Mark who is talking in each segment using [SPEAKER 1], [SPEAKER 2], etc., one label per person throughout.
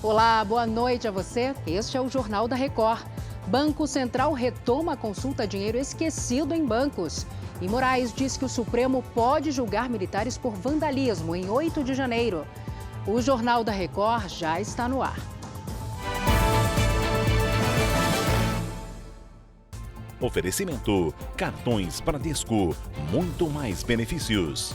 [SPEAKER 1] Olá, boa noite a você. Este é o Jornal da Record. Banco Central retoma a consulta a dinheiro esquecido em bancos. E Moraes diz que o Supremo pode julgar militares por vandalismo em 8 de janeiro. O Jornal da Record já está no ar.
[SPEAKER 2] Oferecimento: cartões Bradesco, muito mais benefícios.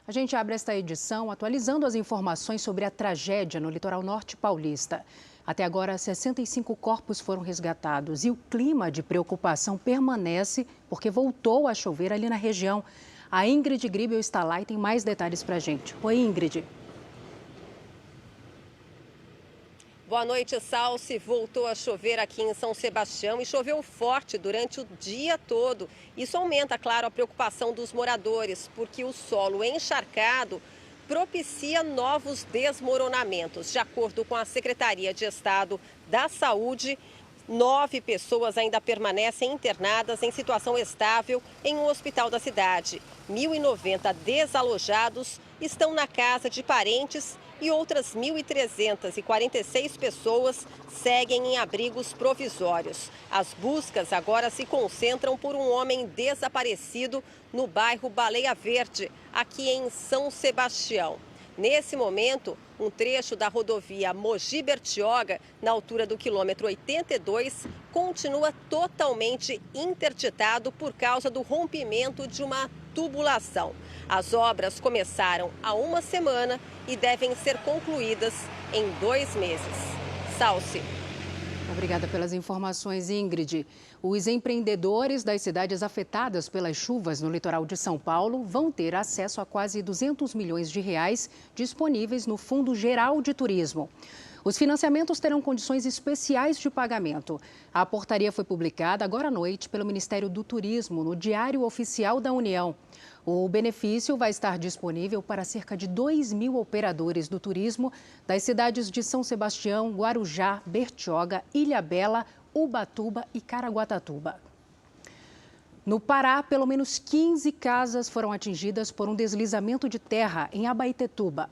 [SPEAKER 1] A gente abre esta edição atualizando as informações sobre a tragédia no litoral norte paulista. Até agora, 65 corpos foram resgatados e o clima de preocupação permanece porque voltou a chover ali na região. A Ingrid Gribel está lá e tem mais detalhes para a gente. Oi, Ingrid.
[SPEAKER 3] Boa noite, Salsi. Voltou a chover aqui em São Sebastião e choveu forte durante o dia todo. Isso aumenta, claro, a preocupação dos moradores, porque o solo encharcado propicia novos desmoronamentos. De acordo com a Secretaria de Estado da Saúde, 9 pessoas ainda permanecem internadas em situação estável em um hospital da cidade. 1.090 desalojados estão na casa de parentes e outras 1.346 pessoas seguem em abrigos provisórios. As buscas agora se concentram por um homem desaparecido no bairro Baleia Verde, aqui em São Sebastião. Nesse momento, um trecho da rodovia Mogi-Bertioga, na altura do quilômetro 82, continua totalmente interditado por causa do rompimento de uma tubulação. As obras começaram há uma semana e devem ser concluídas em 2 meses. Salsi.
[SPEAKER 1] Obrigada pelas informações, Ingrid. Os empreendedores das cidades afetadas pelas chuvas no litoral de São Paulo vão ter acesso a quase 200 milhões de reais disponíveis no Fundo Geral de Turismo. Os financiamentos terão condições especiais de pagamento. A portaria foi publicada agora à noite pelo Ministério do Turismo no Diário Oficial da União. O benefício vai estar disponível para cerca de 2.000 operadores do turismo das cidades de São Sebastião, Guarujá, Bertioga, Ilhabela, Ubatuba e Caraguatatuba. No Pará, pelo menos 15 casas foram atingidas por um deslizamento de terra em Abaetetuba.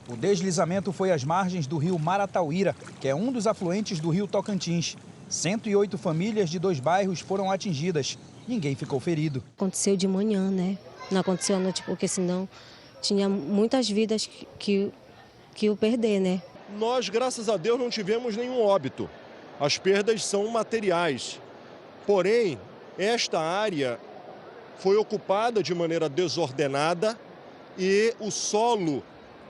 [SPEAKER 4] O deslizamento foi às margens do rio Maratauíra, que é um dos afluentes do rio Tocantins. 108 famílias de 2 bairros foram atingidas. Ninguém ficou ferido.
[SPEAKER 5] Aconteceu de manhã, né? Não aconteceu à noite, porque senão tinha muitas vidas que eu perder, né?
[SPEAKER 6] Nós, graças a Deus, não tivemos nenhum óbito. As perdas são materiais. Porém, esta área foi ocupada de maneira desordenada e o solo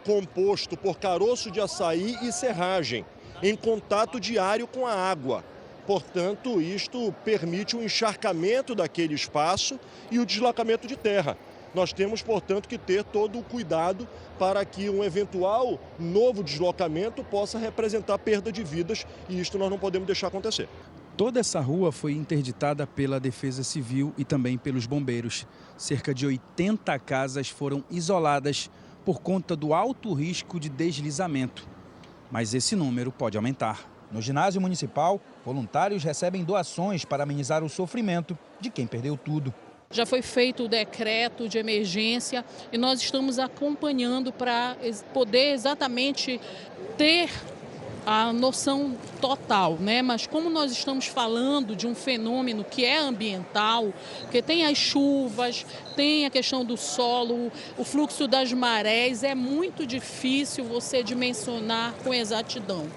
[SPEAKER 6] composto por caroço de açaí e serragem, em contato diário com a água. Portanto, isto permite o encharcamento daquele espaço e o deslocamento de terra. Nós temos, portanto, que ter todo o cuidado para que um eventual novo deslocamento possa representar perda de vidas e isto nós não podemos deixar acontecer.
[SPEAKER 4] Toda essa rua foi interditada pela Defesa Civil e também pelos bombeiros. Cerca de 80 casas foram isoladas por conta do alto risco de deslizamento. Mas esse número pode aumentar. No ginásio municipal, voluntários recebem doações para amenizar o sofrimento de quem perdeu tudo.
[SPEAKER 7] Já foi feito o decreto de emergência e nós estamos acompanhando para poder exatamente ter a noção total, né? Mas como nós estamos falando de um fenômeno que é ambiental, porque tem as chuvas, tem a questão do solo, o fluxo das marés, é muito difícil você dimensionar com exatidão.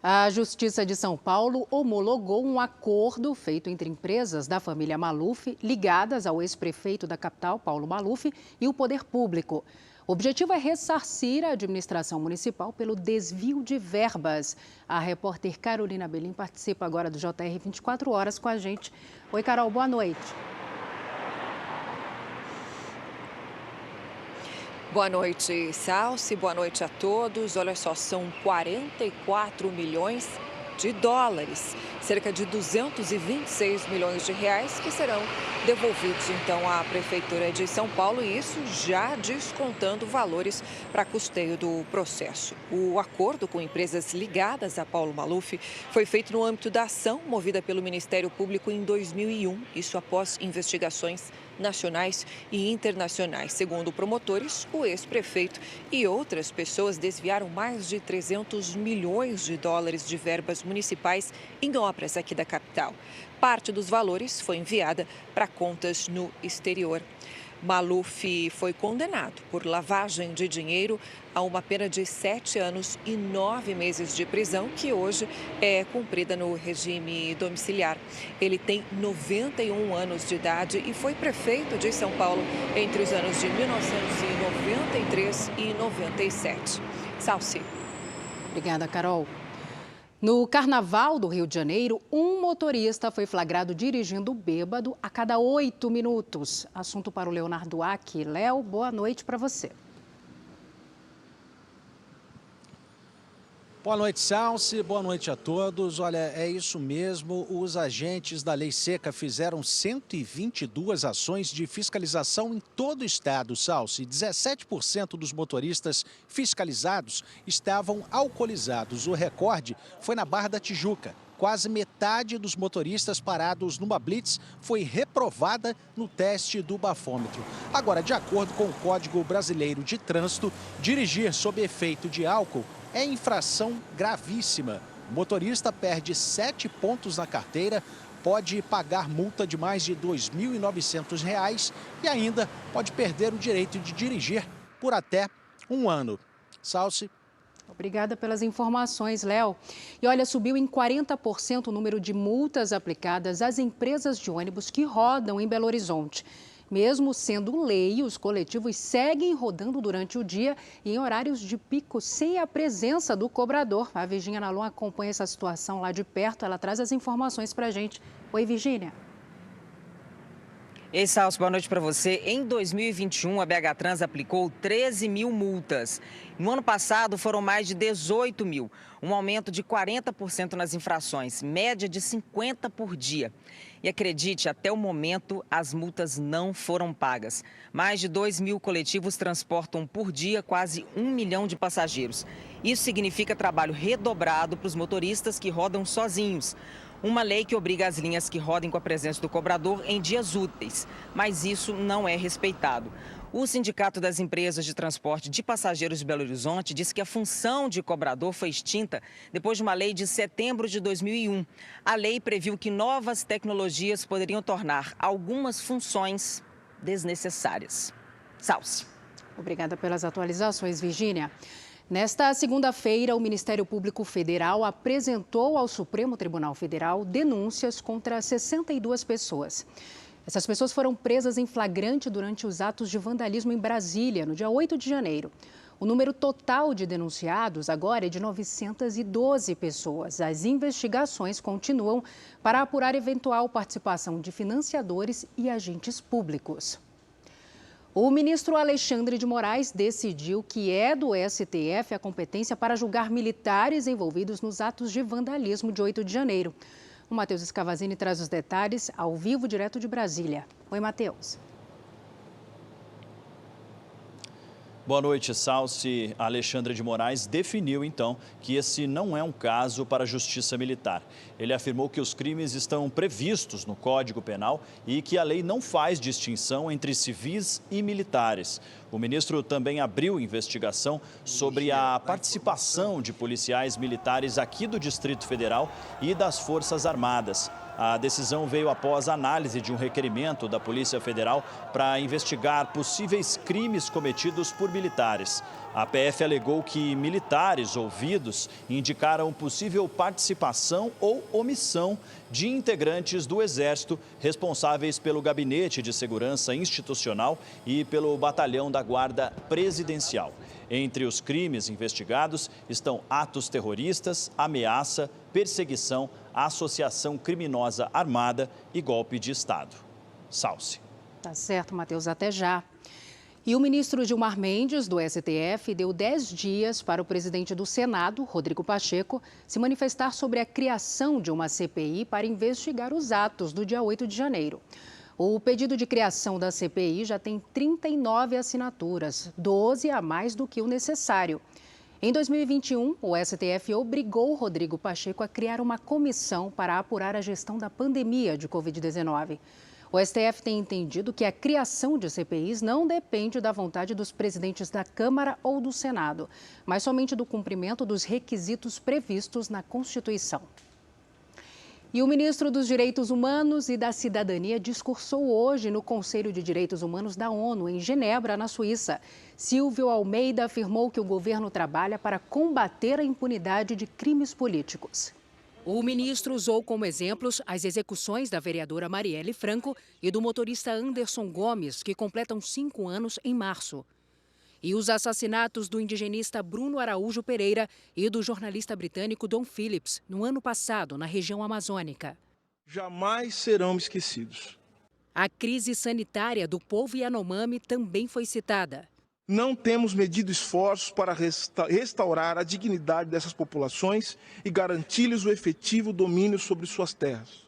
[SPEAKER 1] A Justiça de São Paulo homologou um acordo feito entre empresas da família Maluf, ligadas ao ex-prefeito da capital, Paulo Maluf, e o poder público. O objetivo é ressarcir a administração municipal pelo desvio de verbas. A repórter Carolina Belim participa agora do JR 24 Horas com a gente. Oi, Carol, boa noite.
[SPEAKER 8] Boa noite, Salsi. Boa noite a todos. Olha só, são 44 milhões de dólares, cerca de 226 milhões de reais que serão devolvidos então à Prefeitura de São Paulo, e isso já descontando valores para custeio do processo. O acordo com empresas ligadas a Paulo Maluf foi feito no âmbito da ação movida pelo Ministério Público em 2001, isso após investigações nacionais e internacionais. Segundo promotores, o ex-prefeito e outras pessoas desviaram mais de 300 milhões de dólares de verbas municipais em obras aqui da capital. Parte dos valores foi enviada para contas no exterior. Maluf foi condenado por lavagem de dinheiro a uma pena de 7 anos e 9 meses de prisão, que hoje é cumprida no regime domiciliar. Ele tem 91 anos de idade e foi prefeito de São Paulo entre os anos de 1993 e 97. Salsi.
[SPEAKER 1] Obrigada, Carol. No Carnaval do Rio de Janeiro, um motorista foi flagrado dirigindo bêbado a cada 8 minutos. Assunto para o Leonardo Aki. Léo, boa noite para você.
[SPEAKER 9] Boa noite, Salsi. Boa noite a todos. Olha, é isso mesmo. Os agentes da Lei Seca fizeram 122 ações de fiscalização em todo o estado, Salsi. 17% dos motoristas fiscalizados estavam alcoolizados. O recorde foi na Barra da Tijuca. Quase metade dos motoristas parados numa blitz foi reprovada no teste do bafômetro. Agora, de acordo com o Código Brasileiro de Trânsito, dirigir sob efeito de álcool é infração gravíssima. O motorista perde 7 pontos na carteira, pode pagar multa de mais de R$ 2.900 e ainda pode perder o direito de dirigir por até 1 ano. Salsi.
[SPEAKER 1] Obrigada pelas informações, Léo. E olha, subiu em 40% o número de multas aplicadas às empresas de ônibus que rodam em Belo Horizonte. Mesmo sendo lei, os coletivos seguem rodando durante o dia e em horários de pico, sem a presença do cobrador. A Virgínia Nalon acompanha essa situação lá de perto, ela traz as informações para a gente. Oi, Virgínia.
[SPEAKER 10] Ei, Salso, boa noite para você. Em 2021, a BH Trans aplicou 13 mil multas. No ano passado, foram mais de 18 mil, um aumento de 40% nas infrações, média de 50 por dia. E acredite, até o momento, as multas não foram pagas. Mais de 2 mil coletivos transportam por dia quase 1 milhão de passageiros. Isso significa trabalho redobrado para os motoristas que rodam sozinhos. Uma lei que obriga as linhas que rodem com a presença do cobrador em dias úteis, mas isso não é respeitado. O Sindicato das Empresas de Transporte de Passageiros de Belo Horizonte disse que a função de cobrador foi extinta depois de uma lei de setembro de 2001. A lei previu que novas tecnologias poderiam tornar algumas funções desnecessárias. Salsi.
[SPEAKER 1] Obrigada pelas atualizações, Virgínia. Nesta segunda-feira, o Ministério Público Federal apresentou ao Supremo Tribunal Federal denúncias contra 62 pessoas. Essas pessoas foram presas em flagrante durante os atos de vandalismo em Brasília, no dia 8 de janeiro. O número total de denunciados agora é de 912 pessoas. As investigações continuam para apurar eventual participação de financiadores e agentes públicos. O ministro Alexandre de Moraes decidiu que é do STF a competência para julgar militares envolvidos nos atos de vandalismo de 8 de janeiro. O Matheus Escavazini traz os detalhes ao vivo, direto de Brasília. Oi, Matheus.
[SPEAKER 11] Boa noite, Salsi. Alexandre de Moraes definiu, então, que esse não é um caso para a Justiça Militar. Ele afirmou que os crimes estão previstos no Código Penal e que a lei não faz distinção entre civis e militares. O ministro também abriu investigação sobre a participação de policiais militares aqui do Distrito Federal e das Forças Armadas. A decisão veio após a análise de um requerimento da Polícia Federal para investigar possíveis crimes cometidos por militares. A PF alegou que militares ouvidos indicaram possível participação ou omissão de integrantes do Exército responsáveis pelo Gabinete de Segurança Institucional e pelo Batalhão da Guarda Presidencial. Entre os crimes investigados estão atos terroristas, ameaça, perseguição, associação criminosa armada e golpe de Estado. Salsi.
[SPEAKER 1] Tá certo, Matheus. Até já. E o ministro Gilmar Mendes, do STF, deu 10 dias para o presidente do Senado, Rodrigo Pacheco, se manifestar sobre a criação de uma CPI para investigar os atos do dia 8 de janeiro. O pedido de criação da CPI já tem 39 assinaturas, 12 a mais do que o necessário. Em 2021, o STF obrigou Rodrigo Pacheco a criar uma comissão para apurar a gestão da pandemia de Covid-19. O STF tem entendido que a criação de CPIs não depende da vontade dos presidentes da Câmara ou do Senado, mas somente do cumprimento dos requisitos previstos na Constituição. E o ministro dos Direitos Humanos e da Cidadania discursou hoje no Conselho de Direitos Humanos da ONU, em Genebra, na Suíça. Silvio Almeida afirmou que o governo trabalha para combater a impunidade de crimes políticos. O ministro usou como exemplos as execuções da vereadora Marielle Franco e do motorista Anderson Gomes, que completam 5 anos em março. E os assassinatos do indigenista Bruno Araújo Pereira e do jornalista britânico Dom Phillips, no ano passado, na região amazônica.
[SPEAKER 12] Jamais serão esquecidos.
[SPEAKER 1] A crise sanitária do povo Yanomami também foi citada.
[SPEAKER 12] Não temos medido esforços para restaurar a dignidade dessas populações e garantir-lhes o efetivo domínio sobre suas terras.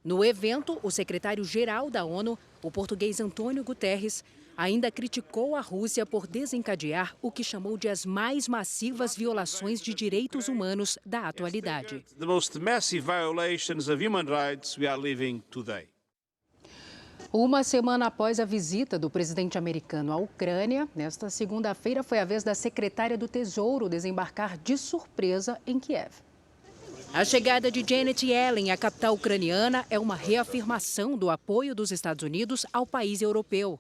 [SPEAKER 1] No evento, o secretário-geral da ONU, o português Antônio Guterres, ainda criticou a Rússia por desencadear o que chamou de as mais massivas violações de direitos humanos da atualidade.
[SPEAKER 13] The most massive violations of human rights we are living today.
[SPEAKER 1] Uma semana após a visita do presidente americano à Ucrânia, nesta segunda-feira foi a vez da secretária do Tesouro desembarcar de surpresa em Kiev. A chegada de Janet Yellen à capital ucraniana é uma reafirmação do apoio dos Estados Unidos ao país europeu.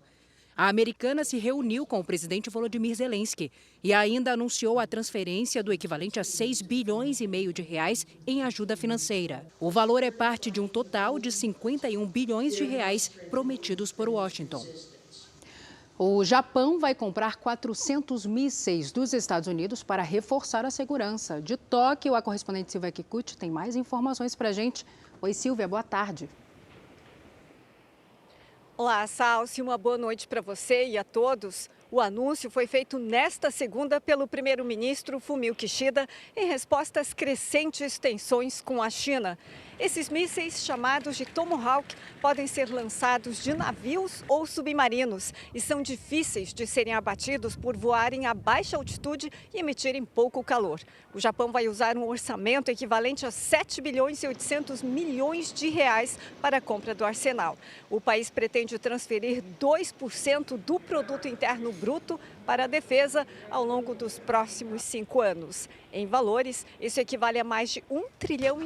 [SPEAKER 1] A americana se reuniu com o presidente Volodymyr Zelensky e ainda anunciou a transferência do equivalente a 6,5 bilhões de reais em ajuda financeira. O valor é parte de um total de 51 bilhões de reais prometidos por Washington. O Japão vai comprar 400 mísseis dos Estados Unidos para reforçar a segurança. De Tóquio, a correspondente Silvia Kikuchi tem mais informações para a gente. Oi, Silvia, boa tarde.
[SPEAKER 14] Olá, Salsi, uma boa noite para você e a todos. O anúncio foi feito nesta segunda pelo primeiro-ministro Fumio Kishida em resposta às crescentes tensões com a China. Esses mísseis, chamados de Tomahawk, podem ser lançados de navios ou submarinos e são difíceis de serem abatidos por voarem a baixa altitude e emitirem pouco calor. O Japão vai usar um orçamento equivalente a 7 bilhões e 800 milhões de reais para a compra do arsenal. O país pretende transferir 2% do produto interno bruto para a defesa ao longo dos próximos 5 anos. Em valores, isso equivale a mais de 1,5 trilhão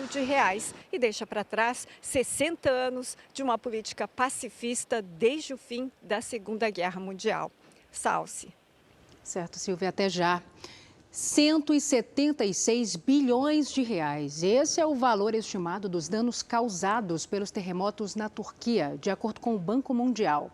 [SPEAKER 14] de reais e deixa para trás 60 anos de uma política pacifista desde o fim da Segunda Guerra Mundial. Salsi.
[SPEAKER 1] Certo, Silvia, até já. 176 bilhões de reais. Esse é o valor estimado dos danos causados pelos terremotos na Turquia, de acordo com o Banco Mundial.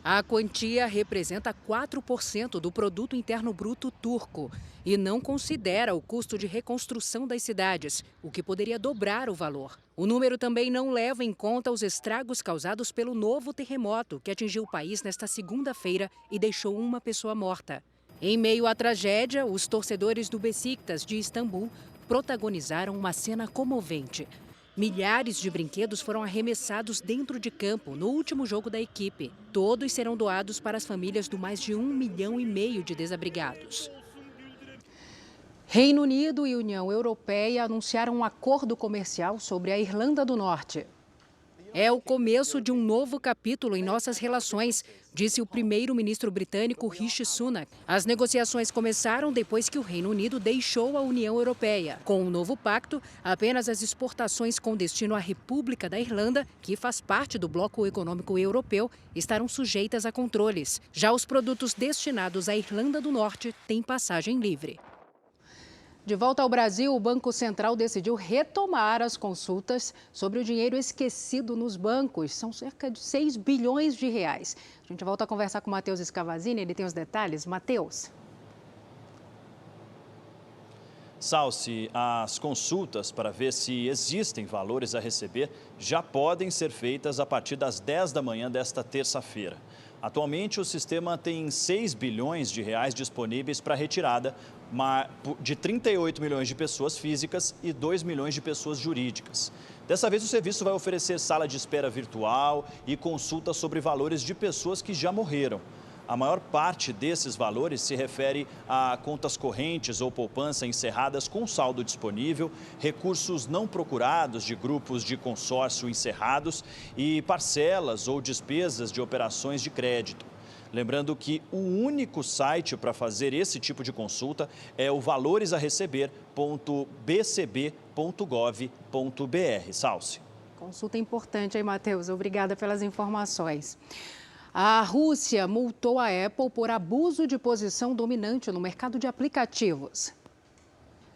[SPEAKER 1] A quantia representa 4% do produto interno bruto turco e não considera o custo de reconstrução das cidades, o que poderia dobrar o valor. O número também não leva em conta os estragos causados pelo novo terremoto que atingiu o país nesta segunda-feira e deixou uma pessoa morta. Em meio à tragédia, os torcedores do Beşiktaş de Istambul protagonizaram uma cena comovente. Milhares de brinquedos foram arremessados dentro de campo no último jogo da equipe. Todos serão doados para as famílias do mais de 1,5 milhão de desabrigados. Reino Unido e União Europeia anunciaram um acordo comercial sobre a Irlanda do Norte. É o começo de um novo capítulo em nossas relações, disse o primeiro-ministro britânico Rishi Sunak. As negociações começaram depois que o Reino Unido deixou a União Europeia. Com o novo pacto, apenas as exportações com destino à República da Irlanda, que faz parte do bloco econômico europeu, estarão sujeitas a controles. Já os produtos destinados à Irlanda do Norte têm passagem livre. De volta ao Brasil, o Banco Central decidiu retomar as consultas sobre o dinheiro esquecido nos bancos. São cerca de 6 bilhões de reais. A gente volta a conversar com o Matheus Scavazini, ele tem os detalhes. Matheus.
[SPEAKER 11] Salsi, as consultas para ver se existem valores a receber já podem ser feitas a partir das 10 da manhã desta terça-feira. Atualmente, o sistema tem 6 bilhões de reais disponíveis para retirada de 38 milhões de pessoas físicas e 2 milhões de pessoas jurídicas. Dessa vez, o serviço vai oferecer sala de espera virtual e consulta sobre valores de pessoas que já morreram. A maior parte desses valores se refere a contas correntes ou poupança encerradas com saldo disponível, recursos não procurados de grupos de consórcio encerrados e parcelas ou despesas de operações de crédito. Lembrando que o único site para fazer esse tipo de consulta é o valoresareceber.bcb.gov.br. Salce.
[SPEAKER 1] Consulta importante, hein, Matheus? Obrigada pelas informações. A Rússia multou a Apple por abuso de posição dominante no mercado de aplicativos.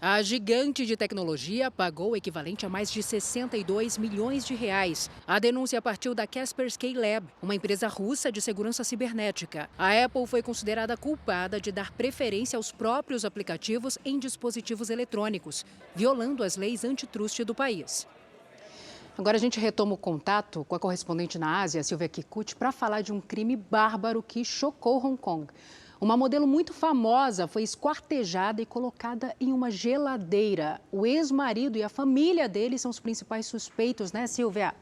[SPEAKER 1] A gigante de tecnologia pagou o equivalente a mais de 62 milhões de reais. A denúncia partiu da Kaspersky Lab, uma empresa russa de segurança cibernética. A Apple foi considerada culpada de dar preferência aos próprios aplicativos em dispositivos eletrônicos, violando as leis antitruste do país. Agora a gente retoma o contato com a correspondente na Ásia, Silvia Kikuchi, para falar de um crime bárbaro que chocou Hong Kong. Uma modelo muito famosa foi esquartejada e colocada em uma geladeira. O ex-marido e a família dele são os principais suspeitos, né, Silvia?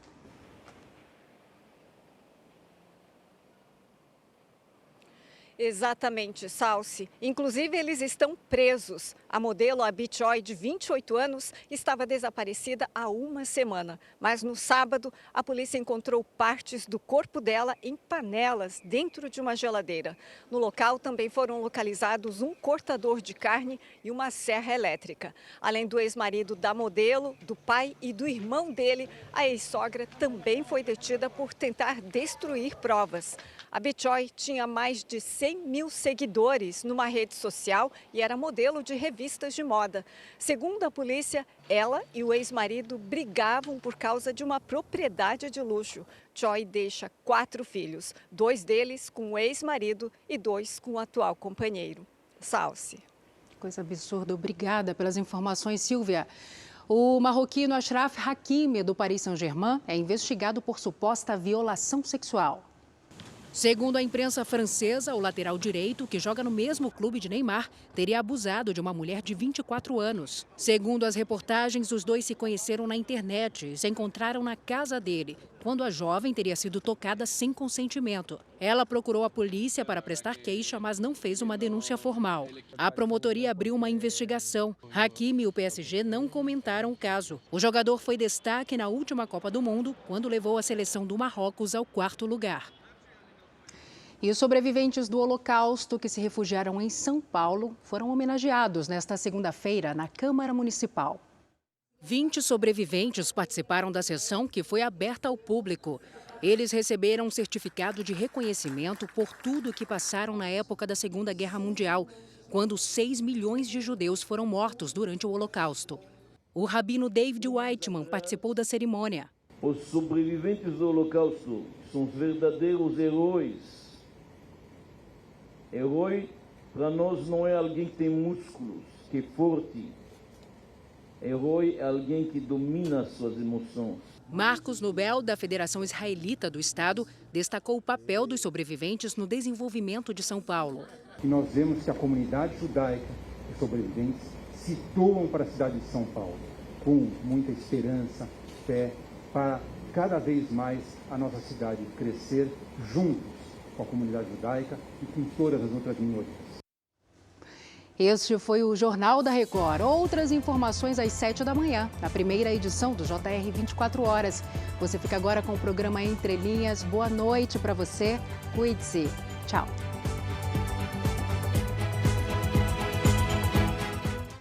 [SPEAKER 14] Exatamente, Salce. Inclusive, eles estão presos. A modelo, a Bi Choi, de 28 anos, estava desaparecida há uma semana. Mas no sábado, a polícia encontrou partes do corpo dela em panelas dentro de uma geladeira. No local também foram localizados um cortador de carne e uma serra elétrica. Além do ex-marido da modelo, do pai e do irmão dele, a ex-sogra também foi detida por tentar destruir provas. A Bi Choi tinha mais de 100 mil seguidores numa rede social e era modelo de revistas de moda. Segundo a polícia, ela e o ex-marido brigavam por causa de uma propriedade de luxo. Choi deixa 4 filhos, 2 deles com o ex-marido e 2 com o atual companheiro. Salce.
[SPEAKER 1] Coisa absurda. Obrigada pelas informações, Silvia. O marroquino Achraf Hakimi, do Paris Saint-Germain, é investigado por suposta violação sexual. Segundo a imprensa francesa, o lateral direito, que joga no mesmo clube de Neymar, teria abusado de uma mulher de 24 anos. Segundo as reportagens, os dois se conheceram na internet e se encontraram na casa dele, quando a jovem teria sido tocada sem consentimento. Ela procurou a polícia para prestar queixa, mas não fez uma denúncia formal. A promotoria abriu uma investigação. Hakimi e o PSG não comentaram o caso. O jogador foi destaque na última Copa do Mundo, quando levou a seleção do Marrocos ao 4º lugar. E os sobreviventes do Holocausto que se refugiaram em São Paulo foram homenageados nesta segunda-feira na Câmara Municipal. 20 sobreviventes participaram da sessão que foi aberta ao público. Eles receberam um certificado de reconhecimento por tudo que passaram na época da Segunda Guerra Mundial, quando 6 milhões de judeus foram mortos durante o Holocausto. O rabino David Whiteman participou da cerimônia.
[SPEAKER 15] Os sobreviventes do Holocausto são verdadeiros heróis. Herói, para nós, não é alguém que tem músculos, que é forte. Herói é alguém que domina suas emoções.
[SPEAKER 1] Marcos Nubel, da Federação Israelita do Estado, destacou o papel dos sobreviventes no desenvolvimento de São Paulo.
[SPEAKER 16] E nós vemos que a comunidade judaica e sobreviventes se doam para a cidade de São Paulo, com muita esperança, fé, para cada vez mais a nossa cidade crescer juntos com a comunidade judaica e com todas as outras minorias.
[SPEAKER 1] Este foi o Jornal da Record. Outras informações às 7 da manhã, na primeira edição do JR 24 Horas. Você fica agora com o programa Entre Linhas. Boa noite para você. Cuide-se. Tchau.